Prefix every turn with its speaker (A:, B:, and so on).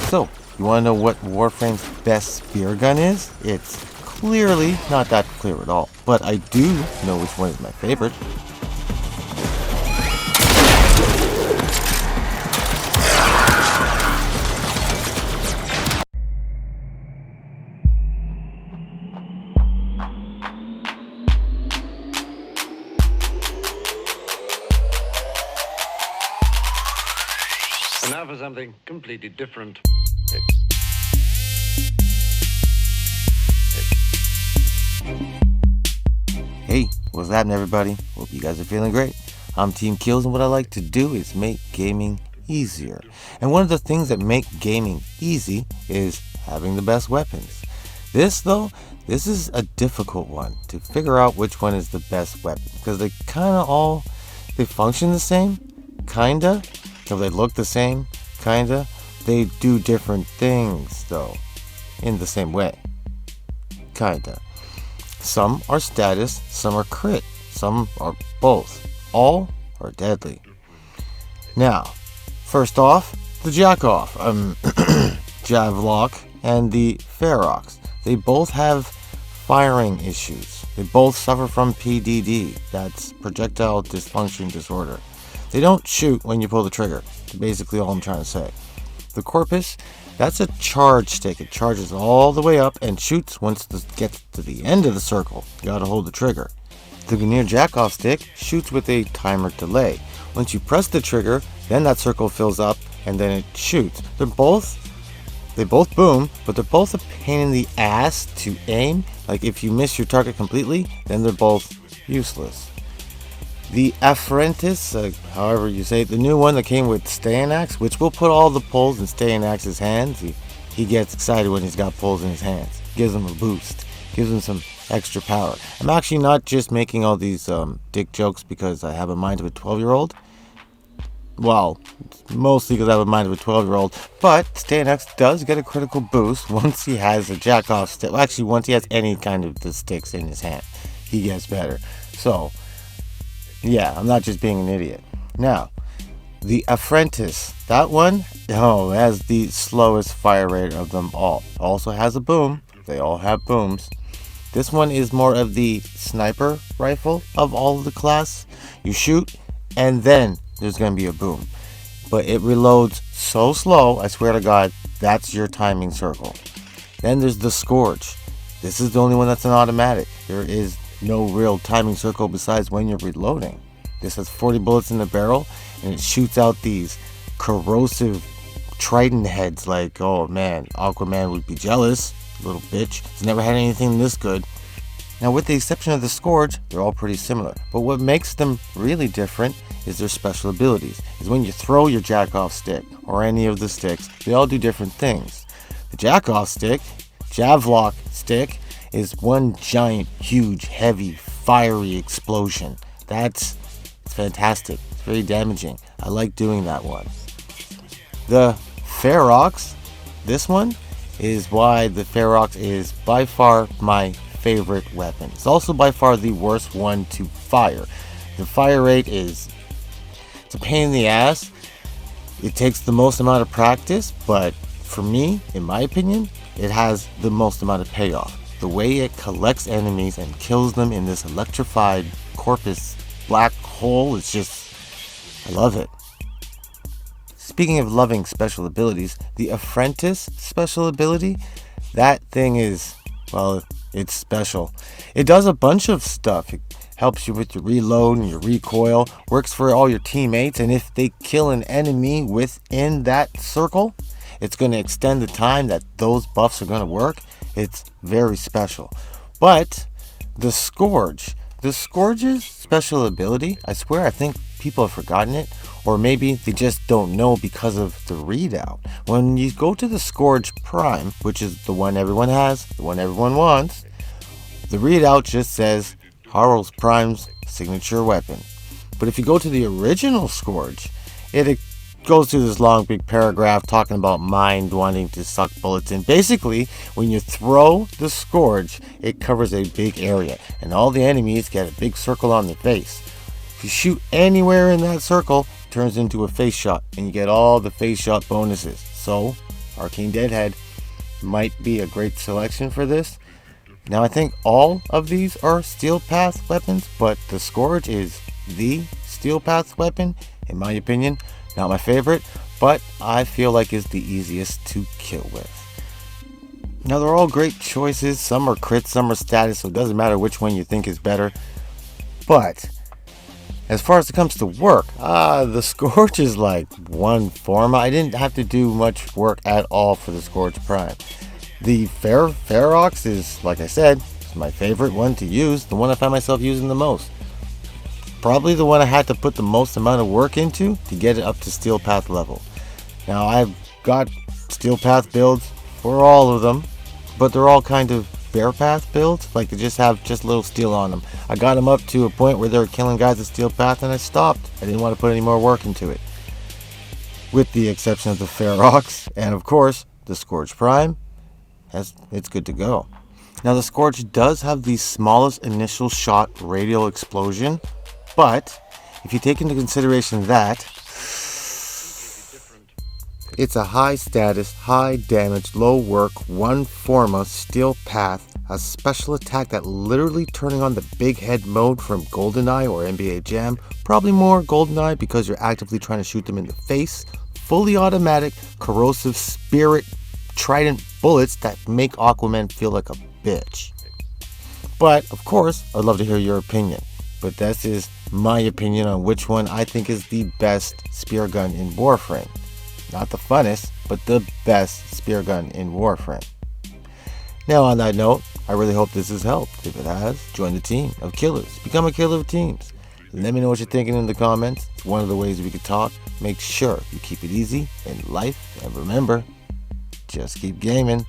A: So, you want to know what Warframe's best spear gun is? It's clearly not that clear at all, but I do know which one is my favorite.
B: And now for something completely different.
A: Hey, what's happening everybody? Hope you guys are feeling great. I'm Team Kills, and what I like to do is make gaming easier. And one of the things that make gaming easy is having the best weapons. This is a difficult one to figure out which one is the best weapon, because they they function the same, kinda. So they look the same, kinda. They do different things, though, in the same way, kinda. Some are status, some are crit, some are both. All are deadly. Now, first off, the Javlok and the Ferrox. They both have firing issues. They both suffer from PDD, that's projectile dysfunction disorder. They don't shoot when you pull the trigger. That's basically all I'm trying to say. The Corpus, that's a charge stick. It charges all the way up and shoots once it gets to the end of the circle. You gotta hold the trigger. The Gunir Jackoff stick shoots with a timer delay. Once you press the trigger, then that circle fills up and then it shoots. They both boom, but they're both a pain in the ass to aim. Like if you miss your target completely, then they're both useless. The Afentis, however you say it, the new one that came with Stayanax, which will put all the pulls in Stayanax's hands. He gets excited when he's got pulls in his hands. Gives him a boost. Gives him some extra power. I'm actually not just making all these dick jokes because I have a mind of a 12-year-old. Well, mostly because I have a mind of a 12-year-old. But Stayanax does get a critical boost once he has a Jackoff stick. Well, actually, once he has any kind of the sticks in his hand, he gets better. So, yeah, I'm not just being an idiot. Now, the Afentis, that one, has the slowest fire rate of them all. Also has a boom. They all have booms. This one is more of the sniper rifle of all of the class. You shoot, and then there's going to be a boom. But it reloads so slow, I swear to God, that's your timing circle. Then there's the Scourge. This is the only one that's an automatic. There is no real timing circle besides when you're reloading. This has 40 bullets in the barrel, and it shoots out these corrosive trident heads like, oh man, Aquaman would be jealous, little bitch. He's never had anything this good. Now, with the exception of the Scourge, they're all pretty similar. But what makes them really different is their special abilities. Is when you throw your Jackoff stick, or any of the sticks, they all do different things. The Jackoff stick, Javlok stick, is one giant, huge, heavy, fiery explosion. It's fantastic. It's very damaging. I like doing that one. The Ferrox, this one, is why the Ferrox is by far my favorite weapon. It's also by far the worst one to fire. The fire rate it's a pain in the ass. It takes the most amount of practice, but for me, in my opinion, it has the most amount of payoff. The way it collects enemies and kills them in this electrified Corpus black hole is just, I love it. Speaking of loving special abilities, the Afentis special ability, that thing is, well, it's special. It does a bunch of stuff. It helps you with your reload and your recoil, works for all your teammates, and if they kill an enemy within that circle, it's going to extend the time that those buffs are going to work. It's very special. But the Scourge's special ability, I swear I think people have forgotten it, or maybe they just don't know because of the readout. When you go to the Scourge Prime, which is the one everyone has, the one everyone wants, the readout just says Harol's Prime's signature weapon. But if you go to the original Scourge, it goes through this long big paragraph talking about mind wanting to suck bullets in. Basically, when you throw the Scourge, it covers a big area, and all the enemies get a big circle on their face. If you shoot anywhere in that circle, it turns into a face shot, and you get all the face shot bonuses. So, Arcane Deadhead might be a great selection for this. Now I think all of these are Steel Path weapons, but the Scourge is the Steel Path weapon, in my opinion. Not my favorite, but I feel like it's the easiest to kill with. Now they're all great choices. Some are crits, some are status, so it doesn't matter which one you think is better. But as far as it comes to work, the Scourge is like one form. I didn't have to do much work at all for the Scourge Prime. The Ferrox is, like I said, my favorite one to use, the one I find myself using the most. Probably the one I had to put the most amount of work into to get it up to Steel Path level. Now I've got Steel Path builds for all of them, but they're all kind of Bear Path builds, like they just have just a little steel on them. I got them up to a point where they were killing guys with Steel Path and I stopped. I didn't want to put any more work into it. With the exception of the Ferrox and of course the Scourge Prime, it's good to go. Now the Scourge does have the smallest initial shot radial explosion, but if you take into consideration that it's a high status, high damage, low work, one forma Steel Path, a special attack that literally turning on the big head mode from GoldenEye or NBA Jam, probably more GoldenEye because you're actively trying to shoot them in the face, fully automatic, corrosive spirit, trident bullets that make Aquaman feel like a bitch. But of course, I'd love to hear your opinion. But this is my opinion on which one I think is the best spear gun in Warframe. Not the funnest, but the best spear gun in Warframe. Now on that note, I really hope this has helped. If it has, join the team of killers. Become a killer of teams. Let me know what you're thinking in the comments. It's one of the ways we could talk. Make sure you keep it easy in life. And remember, just keep gaming.